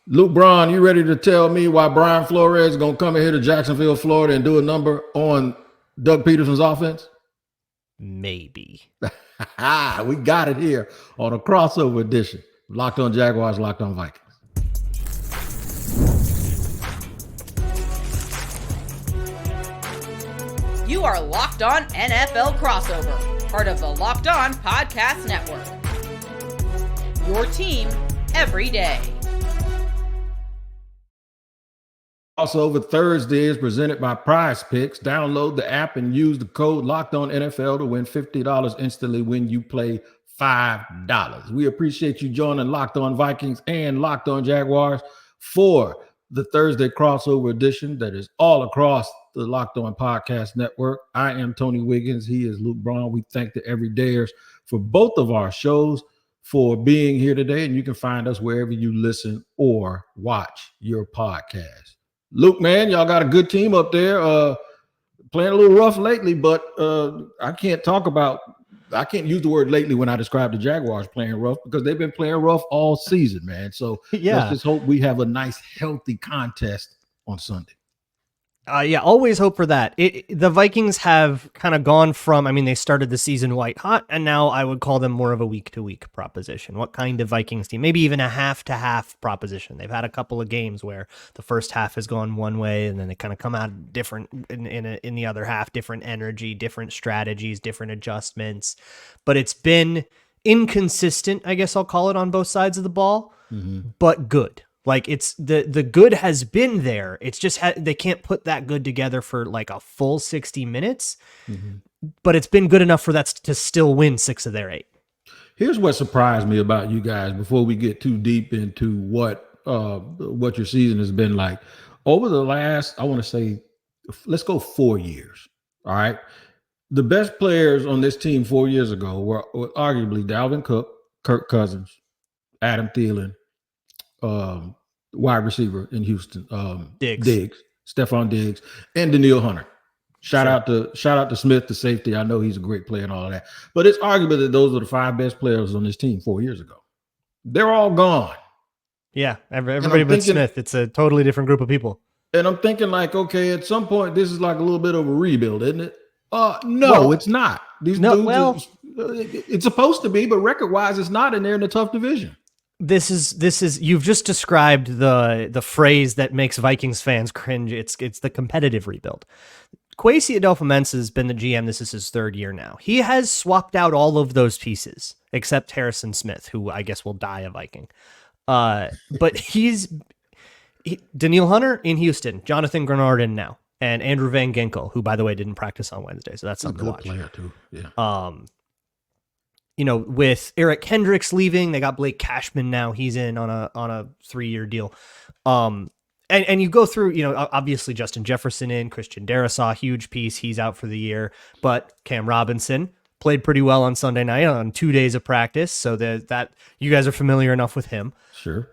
Luke Braun, you ready to tell me why Brian Flores is going to come in here to Jacksonville, Florida and do a number on Doug Peterson's offense? Maybe. We got it here on a crossover edition. Locked on Jaguars, Locked on Vikings. You are Locked On NFL Crossover, part of the Locked On Podcast Network. Your team every day. Crossover Thursday is presented by Prize Picks. Download the app and use the code Locked On NFL to win $50 instantly when you play $5. We appreciate you joining Locked On Vikings and Locked On Jaguars for the Thursday crossover edition that is all across the Locked On Podcast Network. I am Tony Wiggins. He is Luke Braun. We thank the everydayers for both of our shows for being here today, and you can find us wherever you listen or watch your podcast. Luke, man, y'all got a good team up there. Playing a little rough lately, but I can't use the word lately when I describe the Jaguars playing rough because they've been playing rough all season, man. So let's just hope we have a nice, healthy contest on Sunday. Always hope for that. The Vikings have kind of gone from, they started the season white hot, and now I would call them more of a week-to-week proposition. What kind of Vikings team? Maybe even a half-to-half proposition. They've had a couple of games where the first half has gone one way, and then they kind of come out different in the other half, different energy, different strategies, different adjustments. But it's been inconsistent, I guess I'll call it, on both sides of the ball, but good. Like it's the good has been there. It's just they can't put that good together for like a full 60 minutes, but it's been good enough for that to still win 6 of their 8. Here's what surprised me about you guys before we get too deep into what your season has been like. Over the last, I want to say, let's go 4 years. All right. The best players on this team 4 years ago were arguably Dalvin Cook, Kirk Cousins, Adam Thielen, wide receiver in Houston, Diggs, Stephon Diggs, and Danielle Hunter. Shout out to Smith, the safety. I know he's a great player and all of that. But it's arguable that those are the 5 best players on this team 4 years ago. They're all gone. Yeah, everybody but Smith. It's a totally different group of people. And I'm thinking like, okay, at some point, this is like a little bit of a rebuild, isn't it? No, it's not. These dudes, it's supposed to be, but record-wise, it's not, and they're in a tough division. This is you've just described the phrase that makes Vikings fans cringe. It's the competitive rebuild. Kwesi Adolfo-Mensah has been the GM. This is his 3rd year now. He has swapped out all of those pieces except Harrison Smith, who I guess will die a Viking. But Danielle Hunter in Houston, Jonathan Grenard in now, and Andrew Van Ginkel, who by the way didn't practice on Wednesday, so that's something to watch. Player too. Yeah. With Eric Kendricks leaving, they got Blake Cashman now. He's in on a 3-year deal. And you go through, obviously Justin Jefferson in, Christian Darrisaw, huge piece. He's out for the year. But Cam Robinson played pretty well on Sunday night on 2 days of practice. So that you guys are familiar enough with him. Sure.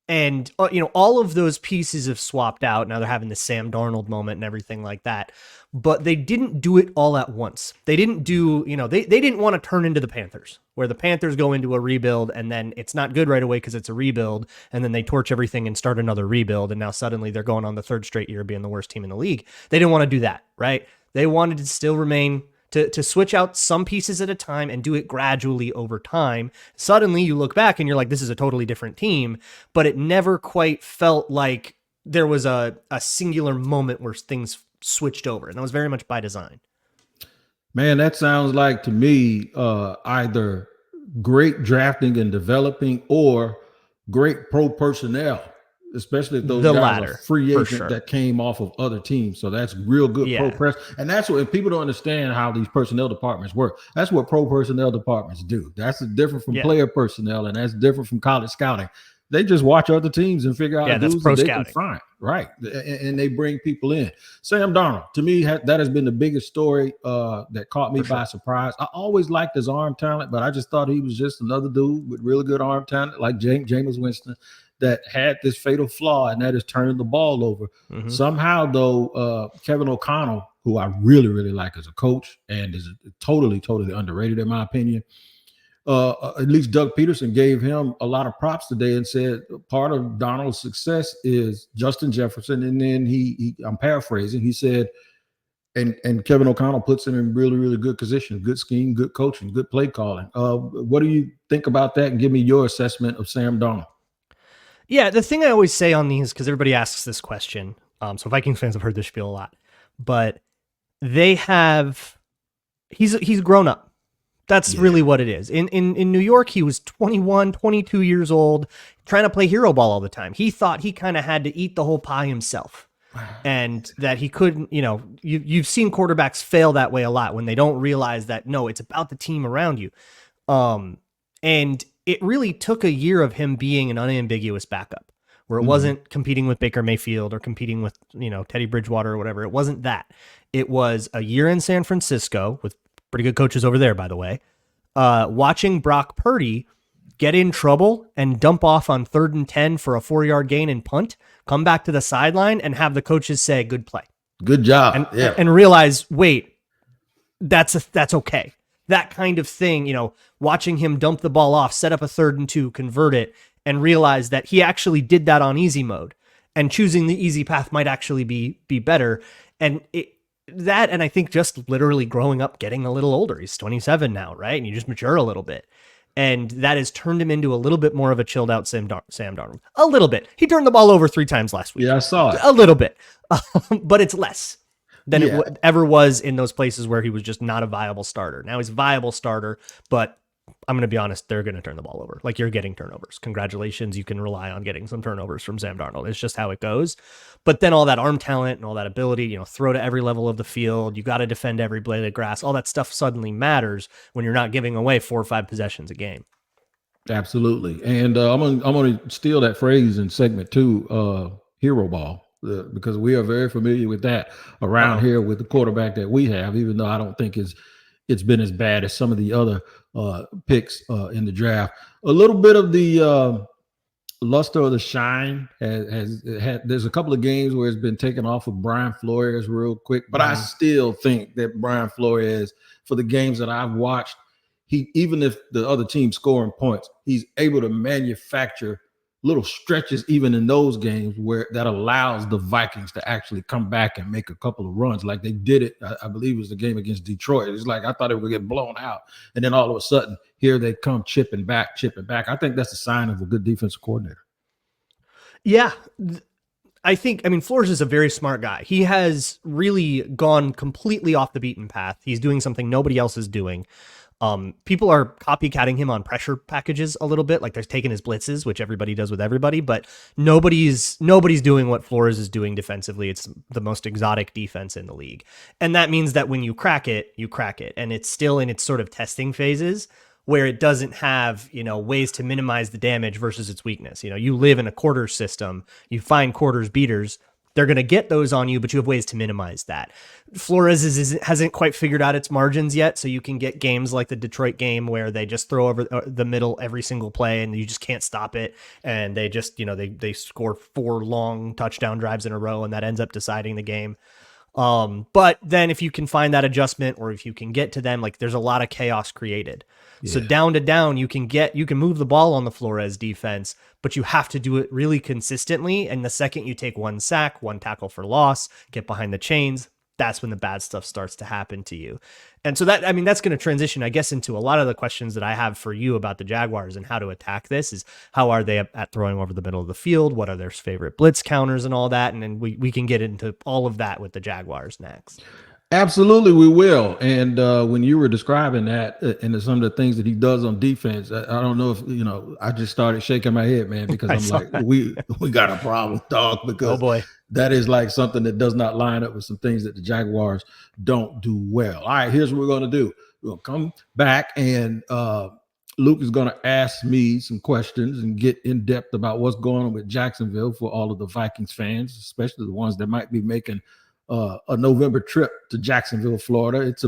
And all of those pieces have swapped out. Now they're having the Sam Darnold moment and everything like that. But they didn't do it all at once. They didn't do, they didn't want to turn into the Panthers, where the Panthers go into a rebuild and then it's not good right away because it's a rebuild. And then they torch everything and start another rebuild. And now suddenly they're going on the 3rd straight year being the worst team in the league. They didn't want to do that, right? They wanted to still remain to switch out some pieces at a time and do it gradually over time. Suddenly you look back and you're like, this is a totally different team, but it never quite felt like there was a singular moment where things switched over. And that was very much by design. Man, that sounds like to me either great drafting and developing or great pro personnel, especially if those guys are free agents that came off of other teams. So that's real good pro press. And that's what, if people don't understand how these personnel departments work, that's what pro personnel departments do. That's different from player personnel, and that's different from college scouting. They just watch other teams and figure out that's pro scouting. Find. Right. And they bring people in. Sam Darnold, to me, that has been the biggest story that caught me by surprise. I always liked his arm talent, but I just thought he was just another dude with really good arm talent, like Jameis Winston, that had this fatal flaw, and that is turning the ball over. Somehow, though, Kevin O'Connell, who I really, really like as a coach and is totally, totally underrated in my opinion, at least Doug Peterson gave him a lot of props today and said part of Darnold's success is Justin Jefferson. And then I'm paraphrasing, he said, and Kevin O'Connell puts him in really, really good position, good scheme, good coaching, good play calling. What do you think about that? And give me your assessment of Sam Darnold. Yeah, the thing I always say on these, because everybody asks this question, so Vikings fans have heard this spiel a lot, but he's grown up. That's really what it is. In New York, he was 21, 22 years old, trying to play hero ball all the time. He thought he kind of had to eat the whole pie himself. And that he couldn't, you've seen quarterbacks fail that way a lot when they don't realize that, no, it's about the team around you. And it really took a year of him being an unambiguous backup where it wasn't competing with Baker Mayfield or competing with, Teddy Bridgewater or whatever. It wasn't that. It was a year in San Francisco with pretty good coaches over there, by the way, watching Brock Purdy get in trouble and dump off on 3rd and 10 for a 4-yard gain and punt, come back to the sideline and have the coaches say, good play. Good job. And realize, wait, that's okay. That kind of thing, watching him dump the ball off, set up a 3rd and 2, convert it, and realize that he actually did that on easy mode and choosing the easy path might actually be better. And and I think just literally growing up, getting a little older, he's 27 now, right? And you just mature a little bit. And that has turned him into a little bit more of a chilled out Sam Darnold. A little bit. He turned the ball over 3 times last week. Yeah, I saw it. A little bit. But it's less than it ever was in those places where he was just not a viable starter. Now he's a viable starter, but I'm going to be honest, they're going to turn the ball over. Like, you're getting turnovers. Congratulations. You can rely on getting some turnovers from Sam Darnold. It's just how it goes. But then all that arm talent and all that ability, throw to every level of the field. You got to defend every blade of grass. All that stuff suddenly matters when you're not giving away 4 or 5 possessions a game. Absolutely. And I'm going to steal that phrase in segment 2, hero ball, because we are very familiar with that around here with the quarterback that we have, even though I don't think it's been as bad as some of the other picks in the draft. A little bit of the luster of the shine there's a couple of games where it's been taken off of Brian Flores real quick, but I still think that Brian Flores, for the games that I've watched, even if the other team's scoring points, he's able to manufacture little stretches even in those games where that allows the Vikings to actually come back and make a couple of runs like they did it. I believe it was the game against Detroit. It's like I thought it would get blown out, and then all of a sudden here they come chipping back. I think that's a sign of a good defensive coordinator. Yeah. Flores is a very smart guy. He has really gone completely off the beaten path. He's doing something nobody else is doing. People are copycatting him on pressure packages a little bit, like they're taking his blitzes, which everybody does with everybody, but nobody's doing what Flores is doing defensively. It's the most exotic defense in the league. And that means that when you crack it, and it's still in its sort of testing phases where it doesn't have, ways to minimize the damage versus its weakness. You live in a quarter system, you find quarters beaters. They're going to get those on you, but you have ways to minimize that. Flores hasn't quite figured out its margins yet, so you can get games like the Detroit game where they just throw over the middle every single play and you just can't stop it, and they just, they score 4 long touchdown drives in a row, and that ends up deciding the game. But then if you can find that adjustment, or if you can get to them, like, there's a lot of chaos created. Yeah. So down to down, you can move the ball on the Flores defense, but you have to do it really consistently. And the second you take 1 sack, 1 tackle for loss, get behind the chains, that's when the bad stuff starts to happen to you. And so that's going to transition, I guess, into a lot of the questions that I have for you about the Jaguars and how to attack this is, how are they at throwing over the middle of the field? What are their favorite blitz counters and all that? And then we can get into all of that with the Jaguars next. Absolutely, we will. And when you were describing that and some of the things that he does on defense, I don't know if, I just started shaking my head, man, because I'm like, we got a problem, dog, because that is like something that does not line up with some things that the Jaguars don't do well. All right, here's what we're going to do. We're going to come back, and Luke is going to ask me some questions and get in depth about what's going on with Jacksonville for all of the Vikings fans, especially the ones that might be making a November trip to Jacksonville, Florida. I think it's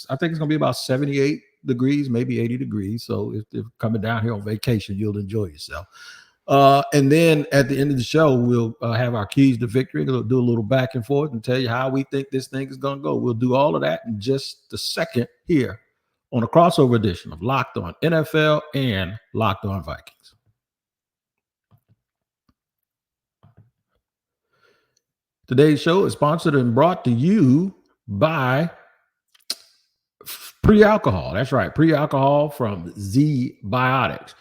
going to be about 78 degrees, maybe 80 degrees. So if you're coming down here on vacation, you'll enjoy yourself. And then at the end of the show, we'll have our keys to victory. We'll do a little back and forth and tell you how we think this thing is going to go. We'll do all of that in just a second here on a crossover edition of Locked On NFL and Locked On Vikings. Today's show is sponsored and brought to you by pre-alcohol. That's right, pre-alcohol from Z-Biotics.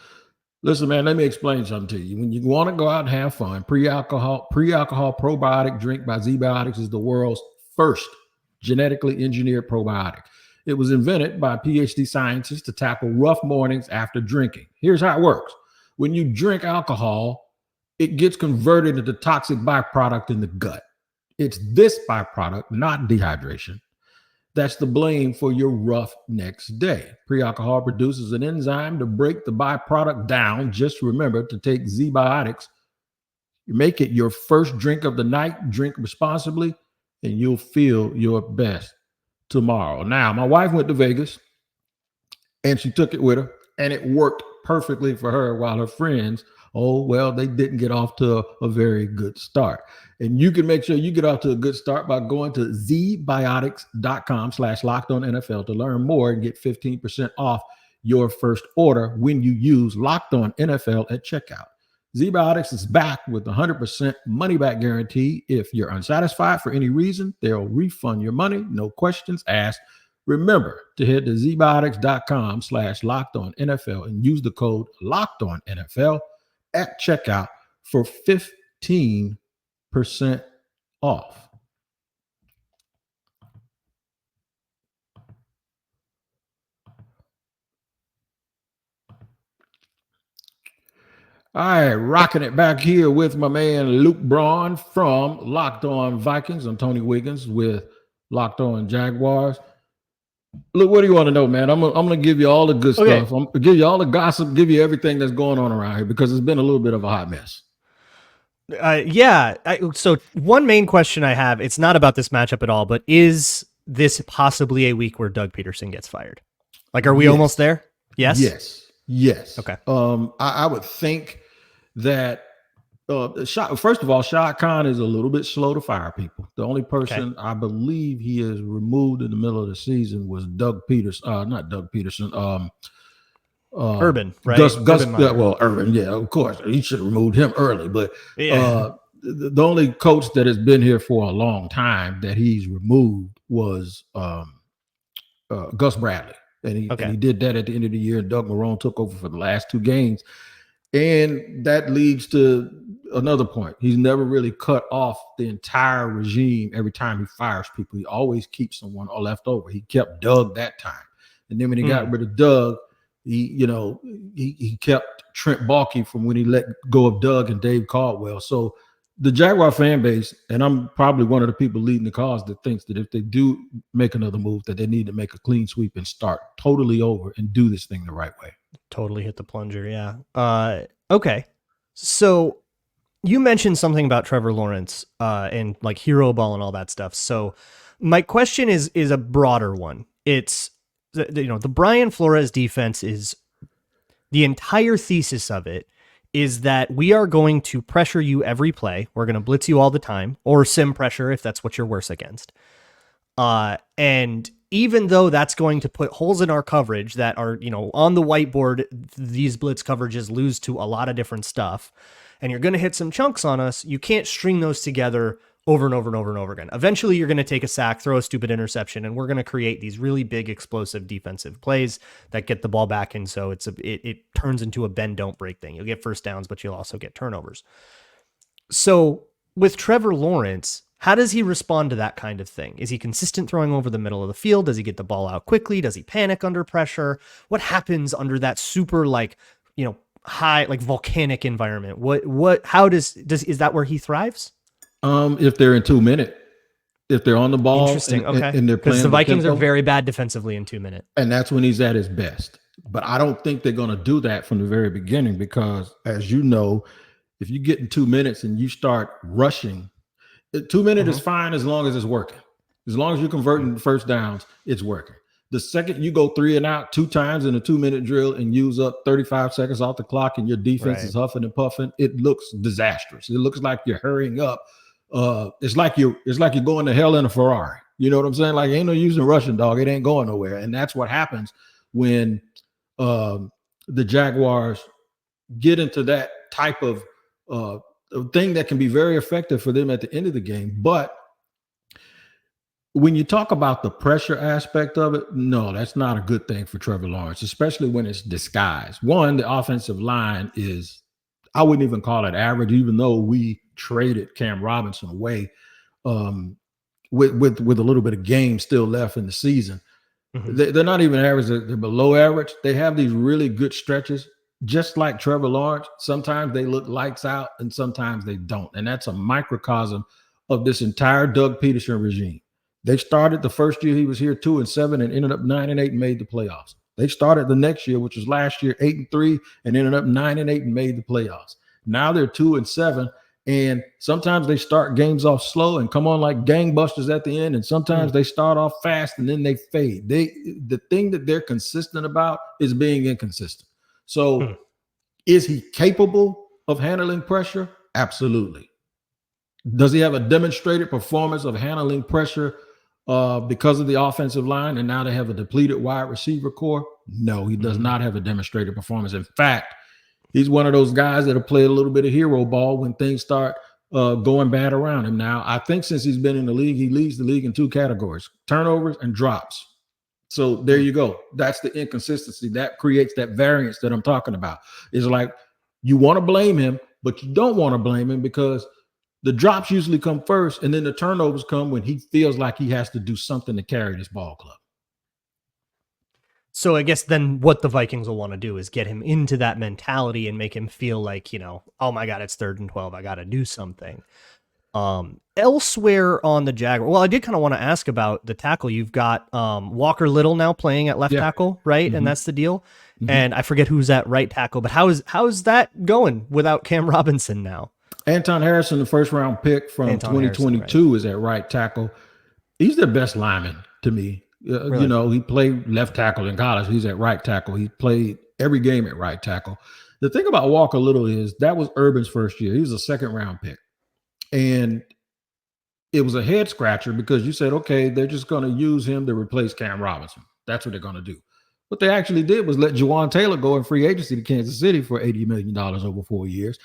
Listen, man, let me explain something to you. When you want to go out and have fun, pre-alcohol probiotic drink by Z-Biotics is the world's first genetically engineered probiotic. It was invented by PhD scientists to tackle rough mornings after drinking. Here's how it works. When you drink alcohol, it gets converted into toxic byproduct in the gut. It's this byproduct, not dehydration, that's the blame for your rough next day. Pre-alcohol produces an enzyme to break the byproduct down. Just remember to take Z-Biotics. Make it your first drink of the night. Drink responsibly, and you'll feel your best tomorrow. Now, my wife went to Vegas, and she took it with her, and it worked perfectly for her, while her friends, they didn't get off to a very good start. And you can make sure you get off to a good start by going to zbiotics.com/LockedOnNFL to learn more and get 15% off your first order when you use Locked On NFL at checkout. Z-Biotics is back with 100% money-back guarantee. If you're unsatisfied for any reason, they'll refund your money, no questions asked. Remember to head to zbiotics.com/LockedOnNFL and use the code LockedOnNFL at checkout for 15% off. All right, rocking it back here with my man Luke Braun from Locked On Vikings. I'm Tony Wiggins with Locked On Jaguars. Look, what do you want to know, man? I'm gonna give you all the good stuff. I'm gonna give you all the gossip, give you everything that's going on around here because it's been a little bit of a hot mess. So one main question I have, it's not about this matchup at all, but is this possibly a week where Doug Peterson gets fired? Like, are we almost there? Yes. Okay. I would think that first of all, Shad Khan is a little bit slow to fire people. The only person I believe he has removed in the middle of the season was Doug Peterson. Not Doug Peterson. Urban, right? Urban, yeah, of course. He should have removed him early. But the only coach that has been here for a long time that he's removed was Gus Bradley. And he did that at the end of the year. And Doug Marrone took over for the last two games. And that leads to another point. He's never really cut off the entire regime every time he fires people. He always keeps someone left over. He kept Doug that time. And then when he got rid of Doug, he kept Trent Baalke from when he let go of Doug and Dave Caldwell. So the Jaguar fan base, and I'm probably one of the people leading the cause that thinks that if they do make another move, that they need to make a clean sweep and start totally over and do this thing the right way. Totally hit the plunger, yeah. Okay. So you mentioned something about Trevor Lawrence and like hero ball and all that stuff. So my question is a broader one. It's the Brian Flores defense is the entire thesis of it is that we are going to pressure you every play. We're going to blitz you all the time, or sim pressure if that's what you're worse against. And even though that's going to put holes in our coverage that are, on the whiteboard, these blitz coverages lose to a lot of different stuff, and you're going to hit some chunks on us, you can't string those together over and over and over and over again. Eventually, you're going to take a sack, throw a stupid interception, and we're going to create these really big, explosive defensive plays that get the ball back. And so it turns into a bend, don't break thing. You'll get first downs, but you'll also get turnovers. So with Trevor Lawrence, how does he respond to that kind of thing? Is he consistent throwing over the middle of the field? Does he get the ball out quickly? Does he panic under pressure? What happens under that super high, volcanic environment? Is that where he thrives? If they're in 2 minute, if they're on the ball, interesting. And they're playing, because the Vikings are very bad defensively in 2 minute, and that's when he's at his best. But I don't think they're going to do that from the very beginning because, as you know, if you get in 2 minutes and you start rushing, 2 minutes is fine as long as it's working. As long as you're converting first downs, it's working. The second you go 3 and out 2 times in a 2 minute drill and use up 35 seconds off the clock and your defense is huffing and puffing, it looks disastrous. It looks like you're hurrying up. It's like you're going to hell in a Ferrari. You know what I'm saying? Like, ain't no use in rushing, dog. It ain't going nowhere. And that's what happens when the Jaguars get into that type of thing that can be very effective for them at the end of the game. But when you talk about the pressure aspect of it, no, that's not a good thing for Trevor Lawrence, especially when it's disguised. One, the offensive line is, I wouldn't even call it average, even though we traded Cam Robinson away with a little bit of game still left in the season. Mm-hmm. They're not even average, they're below average. They have these really good stretches, just like Trevor Lawrence. Sometimes they look lights out and sometimes they don't. And that's a microcosm of this entire Doug Peterson regime. They started the first year he was here 2-7 and ended up 9-8 and made the playoffs. They started the next year, which was last year, 8-3 and ended up 9-8 and made the playoffs. Now they're 2-7, and sometimes they start games off slow and come on like gangbusters at the end, and sometimes they start off fast and then they fade. The thing that they're consistent about is being inconsistent. So is he capable of handling pressure? Absolutely. Does he have a demonstrated performance of handling pressure because of the offensive line, and now they have a depleted wide receiver core? No, he does not have a demonstrated performance. In fact, he's one of those guys that'll play a little bit of hero ball when things start going bad around him. Now, I think since he's been in the league, he leads the league in two categories: turnovers and drops. So there you go. That's the inconsistency that creates that variance that I'm talking about. It's like you want to blame him, but you don't want to blame him because the drops usually come first, and then the turnovers come when he feels like he has to do something to carry this ball club. So I guess then what the Vikings will want to do is get him into that mentality and make him feel like, oh my God, it's 3rd and 12. I got to do something. Elsewhere on the Jaguars, well, I did kind of want to ask about the tackle. You've got Walker Little now playing at left tackle, right? And that's the deal. And I forget who's at right tackle, but how's that going without Cam Robinson now? Anton Harrison, the first-round pick from 2022, is at right tackle. He's their best lineman to me. Really? He played left tackle in college. He's at right tackle. He played every game at right tackle. The thing about Walker Little is that was Urban's first year. He was a second-round pick. And it was a head-scratcher because you said, okay, they're just going to use him to replace Cam Robinson. That's what they're going to do. What they actually did was let Juwan Taylor go in free agency to Kansas City for $80 million over 4 years.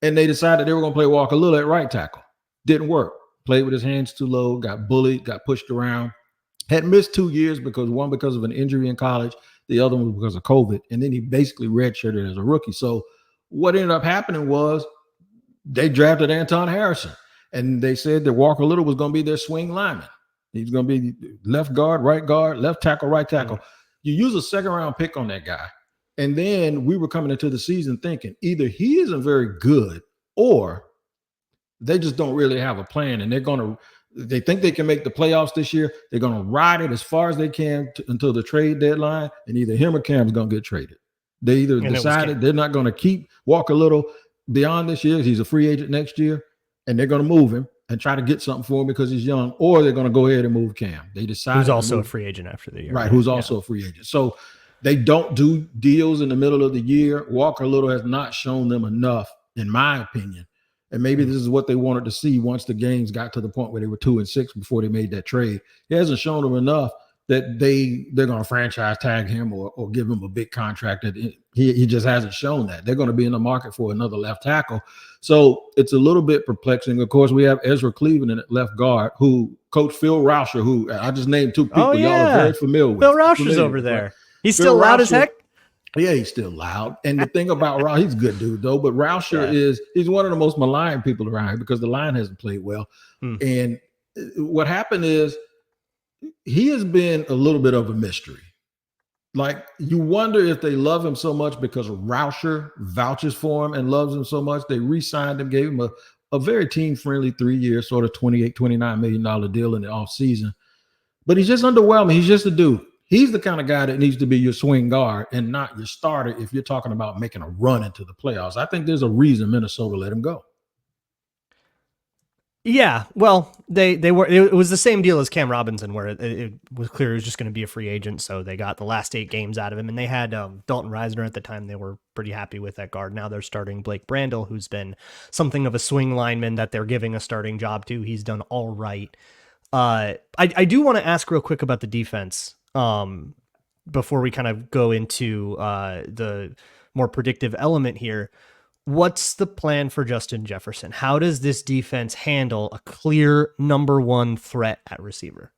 And they decided they were going to play Walker Little at right tackle. Didn't work. Played with his hands too low, got bullied, got pushed around. Had missed 2 years because of an injury in college, the other one was because of COVID. And then he basically redshirted as a rookie. So what ended up happening was they drafted Anton Harrison. And they said that Walker Little was going to be their swing lineman. He's going to be left guard, left tackle, right tackle. You use a 2nd-round pick on that guy. And then we were coming into the season thinking either he isn't very good or they just don't really have a plan. And they think they can make the playoffs this year. They're going to ride it as far as they can until the trade deadline. And either him or Cam's going to get traded. They either decided they're not going to keep Walker Little beyond this year. He's a free agent next year. And they're going to move him and try to get something for him because he's young, or they're going to go ahead and move Cam. They decided who's also a free agent after the year. Right, who's also a free agent. So they don't do deals in the middle of the year. Walker Little has not shown them enough, in my opinion. And maybe this is what they wanted to see once the games got to the point where they were 2-6 before they made that trade. He hasn't shown them enough that they're going to franchise tag him or give him a big contract. That he just hasn't shown that. They're going to be in the market for another left tackle. So it's a little bit perplexing. Of course, we have Ezra Cleveland at left guard, who Coach Phil Rauscher, who I just named two people y'all are very familiar with. Phil Rauscher's over there. Right? He's still loud as heck. Yeah, he's still loud. And the thing about Rauscher, he's a good dude, though. But Rauscher he's one of the most maligned people around here because the line hasn't played well. And what happened is he has been a little bit of a mystery. Like, you wonder if they love him so much because Rauscher vouches for him and loves him so much. They re-signed him, gave him a very team-friendly 3-year, sort of $28, $29 million deal in the offseason. But he's just underwhelming. He's just a dude. He's the kind of guy that needs to be your swing guard and not your starter if you're talking about making a run into the playoffs. I think there's a reason Minnesota let him go. Yeah, well, they were. It was the same deal as Cam Robinson, where it was clear he was just going to be a free agent. So they got the last 8 games out of him, and they had Dalton Reisner at the time. They were pretty happy with that guard. Now they're starting Blake Brandel, who's been something of a swing lineman that they're giving a starting job to. He's done all right. I do want to ask real quick about the defense. before we kind of go into the more predictive element here, what's the plan for Justin Jefferson? How does this defense handle a clear number one threat at receiver?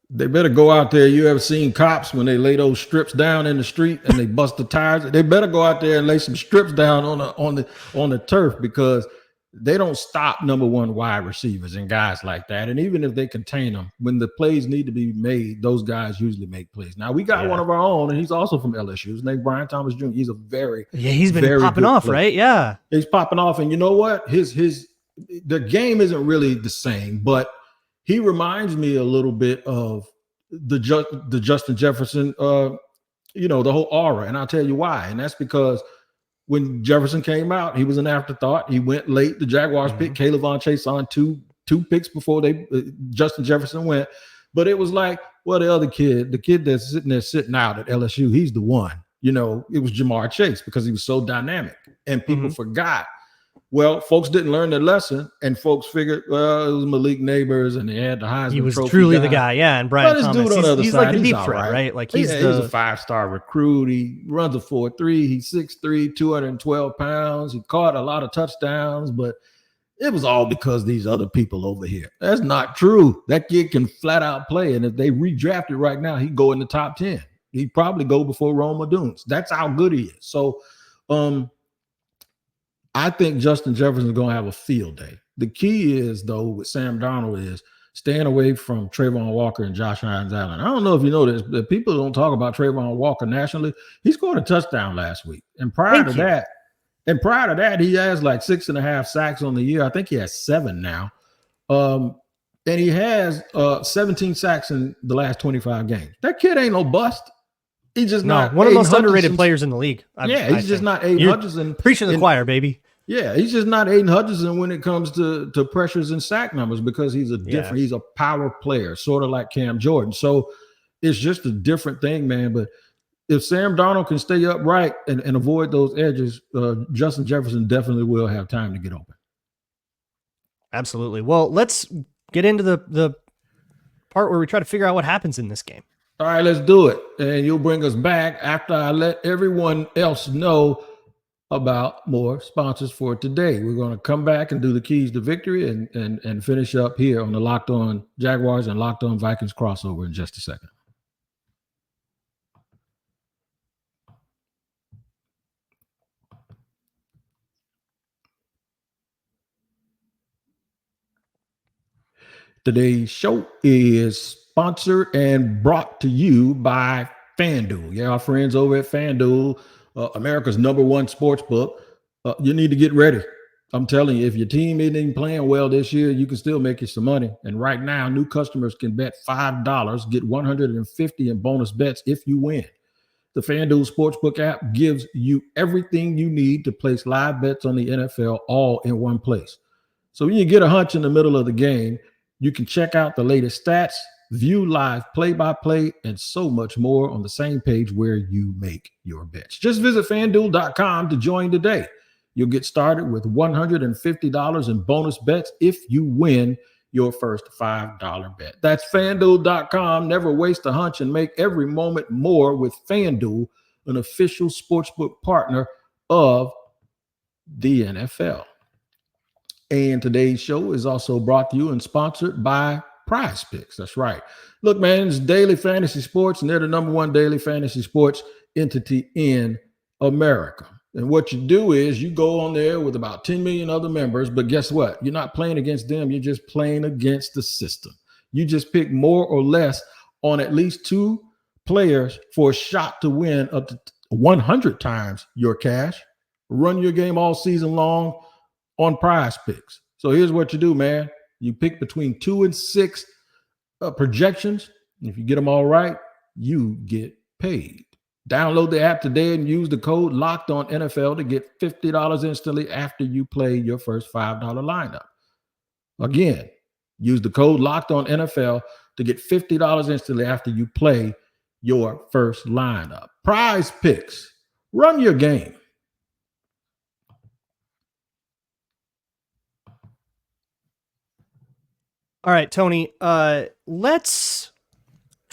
They better go out there. You ever seen cops when they lay those strips down in the street and they bust the tires? They better go out there and lay some strips down on the turf, because they don't stop number one wide receivers and guys like that. And even if they contain them, when the plays need to be made, those guys usually make plays. Now, we got one of our own, and he's also from LSU. His name's Brian Thomas Jr. He's a he's been popping off, player. Right? Yeah. He's popping off. And you know what? The game isn't really the same, but he reminds me a little bit of the Justin Jefferson, the whole aura. And I'll tell you why. And that's because when Jefferson came out, he was an afterthought. He went late. The Jaguars picked Kayvon Chase on two picks before Justin Jefferson went. But it was like, well, the kid that's sitting out at LSU, he's the one. It was Jamar Chase, because he was so dynamic. And people forgot. Well, folks didn't learn their lesson, and folks figured, well, it was Malik Neighbors, and they had the Heisman. He was truly the guy, yeah. And Brian Thomas, he's like a deep threat, right? Like he's a 5-star recruit. He runs a 4.3. He's 6'3", 212 pounds. He caught a lot of touchdowns, but it was all because these other people over here. That's not true. That kid can flat out play, and if they redrafted right now, he'd go in the top 10. He'd probably go before Roma Dunes. That's how good he is. So, I think Justin Jefferson is going to have a field day. The key is, though, with Sam Darnold is staying away from Trayvon Walker and Josh Hines-Allen. I don't know if you know this, but people don't talk about Trayvon Walker nationally. He scored a touchdown last week. And prior to that, he has like 6.5 sacks on the year. I think he has 7 now. And he has 17 sacks in the last 25 games. That kid ain't no bust. He's just not one of the most underrated players in the league. He's just not Aiden Hutchinson. Preaching to the choir, baby. Yeah, he's just not Aiden Hutchinson when it comes to pressures and sack numbers, because he's he's a power player, sort of like Cam Jordan. So it's just a different thing, man. But if Sam Darnold can stay upright and avoid those edges, Justin Jefferson definitely will have time to get open. Absolutely. Well, let's get into the part where we try to figure out what happens in this game. All right, let's do it. And you'll bring us back after I let everyone else know about more sponsors for today. We're going to come back and do the keys to victory and finish up here on the Locked On Jaguars and Locked On Vikings crossover in just a second. Today's show is sponsored and brought to you by FanDuel. Yeah, our friends over at FanDuel, America's #1 sports book. You need to get ready. I'm telling you, if your team isn't even playing well this year, you can still make you some money. And right now, new customers can bet $5, get $150 in bonus bets if you win. The FanDuel Sportsbook app gives you everything you need to place live bets on the NFL all in one place. So when you get a hunch in the middle of the game, you can check out the latest stats, view live play-by-play, and so much more on the same page where you make your bets. Just visit FanDuel.com to join today. You'll get started with $150 in bonus bets if you win your first $5 bet. That's FanDuel.com. Never waste a hunch and make every moment more with FanDuel, an official sportsbook partner of the NFL. And today's show is also brought to you and sponsored by Prize Picks. That's right. Look, man, it's daily fantasy sports, and they're the #1 daily fantasy sports entity in America. And what you do is you go on there with about 10 million other members, but guess what? You're not playing against them. You're just playing against the system. You just pick more or less on at least 2 players for a shot to win up to 100 times your cash. Run your game all season long on Prize Picks. So here's what you do, man. You pick between 2 and 6 projections. If you get them all right, you get paid. Download the app today and use the code LOCKEDONNFL to get $50 instantly after you play your first $5 lineup. Again, use the code LOCKEDONNFL to get $50 instantly after you play your first lineup. Prize Picks. Run your game. All right, Tony, let's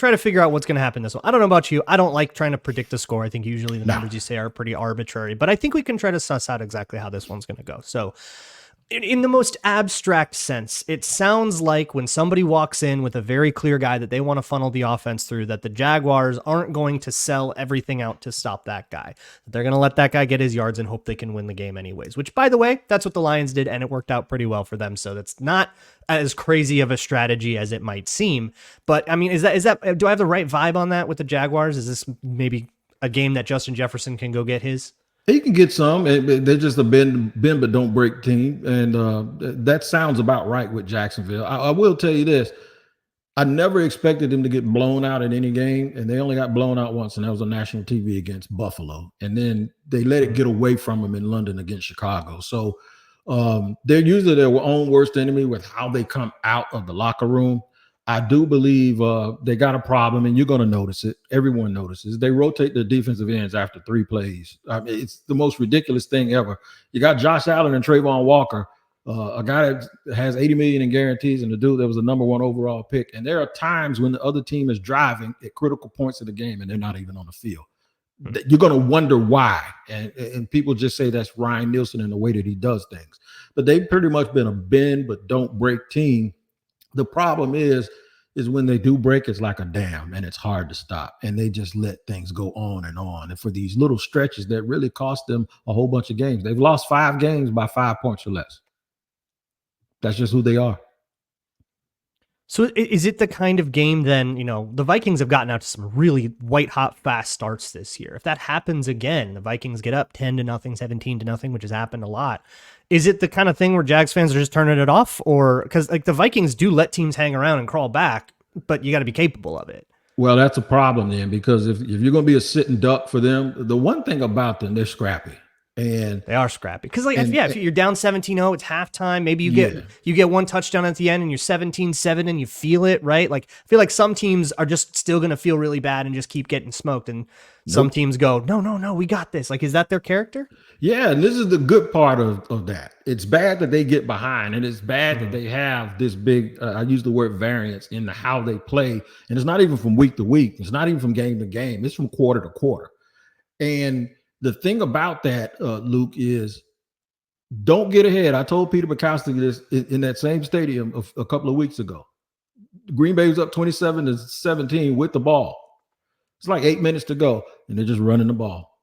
try to figure out what's going to happen this one. I don't know about you. I don't like trying to predict the score. I think usually the numbers you say are pretty arbitrary, but I think we can try to suss out exactly how this one's going to go. So in the most abstract sense, it sounds like when somebody walks in with a very clear guy that they want to funnel the offense through, that the Jaguars aren't going to sell everything out to stop that guy. They're going to let that guy get his yards and hope they can win the game anyways, which, by the way, that's what the Lions did, and it worked out pretty well for them. So that's not as crazy of a strategy as it might seem. But, I mean, is that do I have the right vibe on that with the Jaguars? Is this maybe a game that Justin Jefferson can go get his? He can get some. They're just a bend but don't break team, and that sounds about right with Jacksonville. I will tell you this: I never expected them to get blown out in any game, and they only got blown out once, and that was on national TV against Buffalo. And then they let it get away from them in London against Chicago. So they're usually their own worst enemy with how they come out of the locker room. I do believe they got a problem, and you're going to notice it. Everyone notices. They rotate their defensive ends after 3 plays. I mean, it's the most ridiculous thing ever. You got Josh Allen and Trayvon Walker, a guy that has $80 million in guarantees, and the dude that was the #1 overall pick. And there are times when the other team is driving at critical points of the game, and they're not even on the field. You're going to wonder why, and people just say that's Ryan Nielsen and the way that he does things. But they've pretty much been a bend but don't break team. The problem is when they do break, it's like a dam, and it's hard to stop. And they just let things go on. And for these little stretches that really cost them a whole bunch of games. They've lost 5 games by 5 points or less. That's just who they are. So is it the kind of game then, the Vikings have gotten out to some really white-hot fast starts this year. If that happens again, the Vikings get up 10-0, 17-0, which has happened a lot. Is it the kind of thing where Jags fans are just turning it off? Or because the Vikings do let teams hang around and crawl back, but you got to be capable of it. Well, that's a problem then, because if you're going to be a sitting duck for them, the one thing about them, they're scrappy. And they are scrappy because if you're down 17-0, it's halftime. Maybe you get one touchdown at the end and you're 17-7 and you feel it, right? Like I feel like some teams are just still going to feel really bad and just keep getting smoked. And some teams go, no, we got this. Like, is that their character? Yeah. And this is the good part of that. It's bad that they get behind, and it's bad that they have this big, I use the word variance in how they play. And it's not even from week to week. It's not even from game to game. It's from quarter to quarter. And the thing about that, Luke, is don't get ahead. I told Peter Bukowski this in that same stadium a couple of weeks ago. Green Bay was up 27-17 with the ball. It's like 8 minutes to go, and they're just running the ball.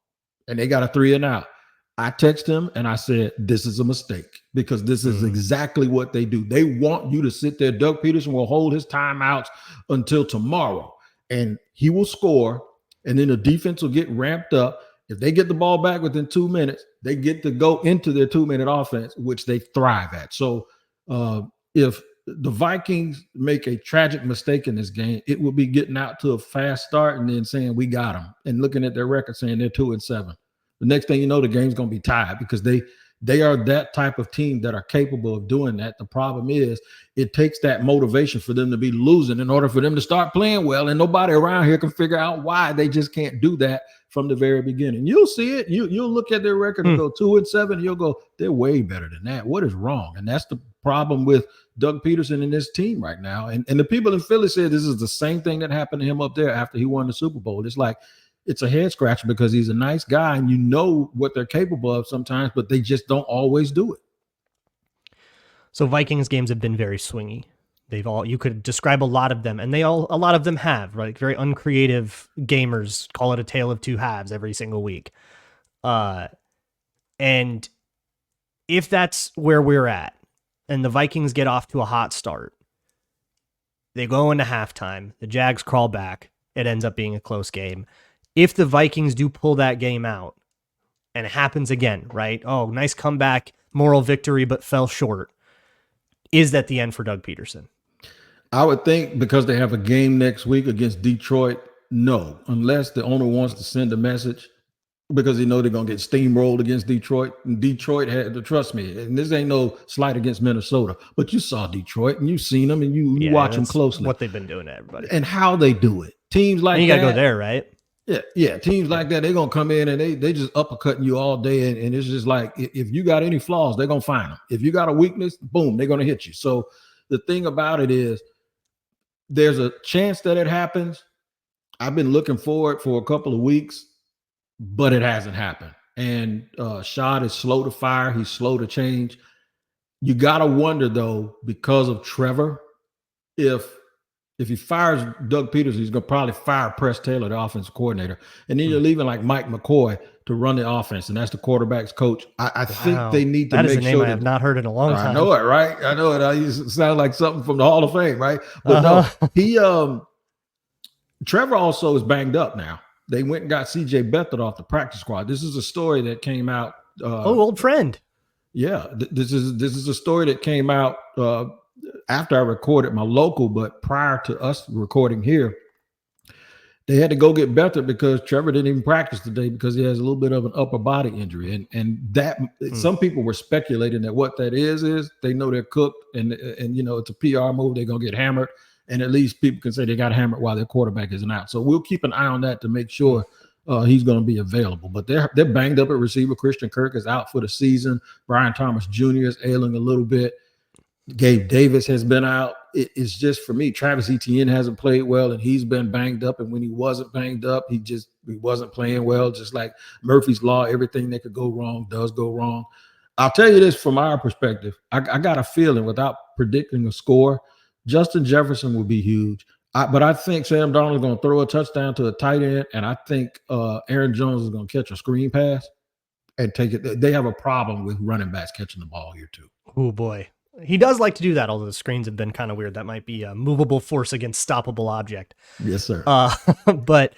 And they got a 3-and-out. I texted him, and I said, this is a mistake, because this is exactly what they do. They want you to sit there. Doug Peterson will hold his timeouts until tomorrow, and he will score, and then the defense will get ramped up. If they get the ball back within 2 minutes, they get to go into their 2-minute offense, which they thrive at. So if the Vikings make a tragic mistake in this game, it will be getting out to a fast start and then saying we got them, and looking at their record saying they're 2-7. The next thing you know, the game's going to be tied, because they are that type of team that are capable of doing that. The problem is it takes that motivation for them to be losing in order for them to start playing well, and nobody around here can figure out why they just can't do that from the very beginning. You'll see it. You'll look at their record and go 2-7, and you'll go, they're way better than that. What is wrong? And that's the problem with Doug Peterson and this team right now. And the people in Philly said this is the same thing that happened to him up there after he won the Super Bowl. It's like, it's a head scratcher, because he's a nice guy and you know what they're capable of sometimes, but they just don't always do it. So Vikings games have been very swingy. You could describe a lot of them, and a lot of them have, right? Very uncreative gamers call it a tale of two halves every single week. And if that's where we're at, and the Vikings get off to a hot start, they go into halftime, the Jags crawl back, it ends up being a close game. If the Vikings do pull that game out, and it happens again, right? Oh, nice comeback, moral victory, but fell short. Is that the end for Doug Peterson? I would think, because they have a game next week against Detroit, no, unless the owner wants to send a message, because they know they're going to get steamrolled against Detroit. And Detroit had to, trust me, and this ain't no slight against Minnesota, but you saw Detroit and you've seen them and you watch them closely. What they've been doing to everybody. And how they do it. Teams like that. You got to go there, right? Yeah. Teams like that, they're going to come in and they just uppercutting you all day. And it's just like, if you got any flaws, they're going to find them. If you got a weakness, boom, they're going to hit you. So the thing about it is, there's a chance that it happens, I've been looking forward for a couple of weeks, but it hasn't happened. And Shad is slow to fire. He's slow to change. You got to wonder, though, because of Trevor, if he fires Doug Peterson, he's going to probably fire Press Taylor, the offensive coordinator. And then you're leaving like Mike McCoy to run the offense, and that's the quarterback's coach. I think they need to make sure. That is a name I have not heard in a long time. I know it, right? I know it. It sounds like something from the Hall of Fame, right? But no, Trevor also is banged up now. They went and got CJ Beathard off the practice squad. This is a story that came out. Old friend. Yeah, this is a story that came out after I recorded my local, but prior to us recording here. They had to go get Beathard because Trevor didn't even practice today because he has a little bit of an upper body injury. And that some people were speculating that what that is they know they're cooked and it's a PR move. They're going to get hammered. And at least people can say they got hammered while their quarterback isn't out. So we'll keep an eye on that to make sure he's going to be available. But they're banged up at receiver. Christian Kirk is out for the season. Brian Thomas Jr. is ailing a little bit. Gabe Davis has been out. It's just, for me, Travis Etienne hasn't played well, and he's been banged up. And when he wasn't banged up, he wasn't playing well. Just like Murphy's Law, everything that could go wrong does go wrong. I'll tell you this from our perspective. I got a feeling, without predicting a score, Justin Jefferson will be huge. But I think Sam Darnold is going to throw a touchdown to a tight end, and I think Aaron Jones is going to catch a screen pass and take it. They have a problem with running backs catching the ball here too. Oh boy. He does like to do that, although the screens have been kind of weird. That might be a movable force against stoppable object. Yes, sir. But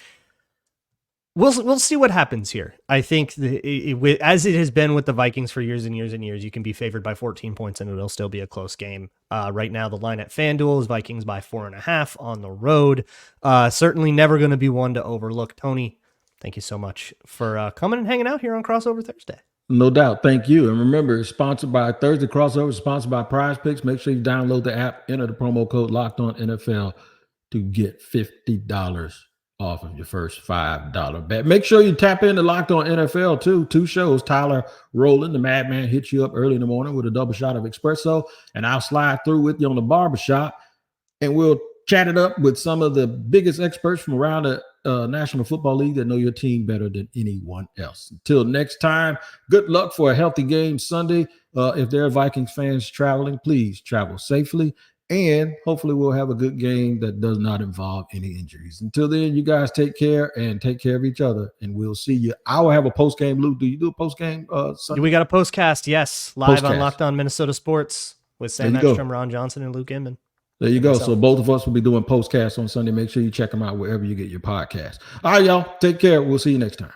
we'll see what happens here. I think as it has been with the Vikings for years and years and years, you can be favored by 14 points and it'll still be a close game. Right now, the line at FanDuel is Vikings by 4.5 on the road. Certainly never going to be one to overlook. Tony, thank you so much for coming and hanging out here on Crossover Thursday. No doubt. Thank you. And remember, it's sponsored by Thursday Crossover, sponsored by Prize Picks. Make sure you download the app, enter the promo code LOCKEDONNFL to get $50 off of your first $5 bet. Make sure you tap into Locked On NFL too. 2 shows. Tyler Rowland, the madman, hits you up early in the morning with a double shot of espresso, and I'll slide through with you on the barbershop, and we'll chat it up with some of the biggest experts from around the National Football League that know your team better than anyone else. Until next time, good luck for a healthy game Sunday. If there are Vikings fans traveling, please travel safely, and hopefully we'll have a good game that does not involve any injuries. Until then, you guys take care and take care of each other, and we'll see you. I will have a post-game, Luke. Do you do a post-game Sunday? We got a postcast, yes, live on Locked On Minnesota Sports with Sam Ekstrom, Ron Johnson, and Luke Inman. There you go. So both of us will be doing postcasts on Sunday. Make sure you check them out wherever you get your podcast. All right, y'all. Take care. We'll see you next time.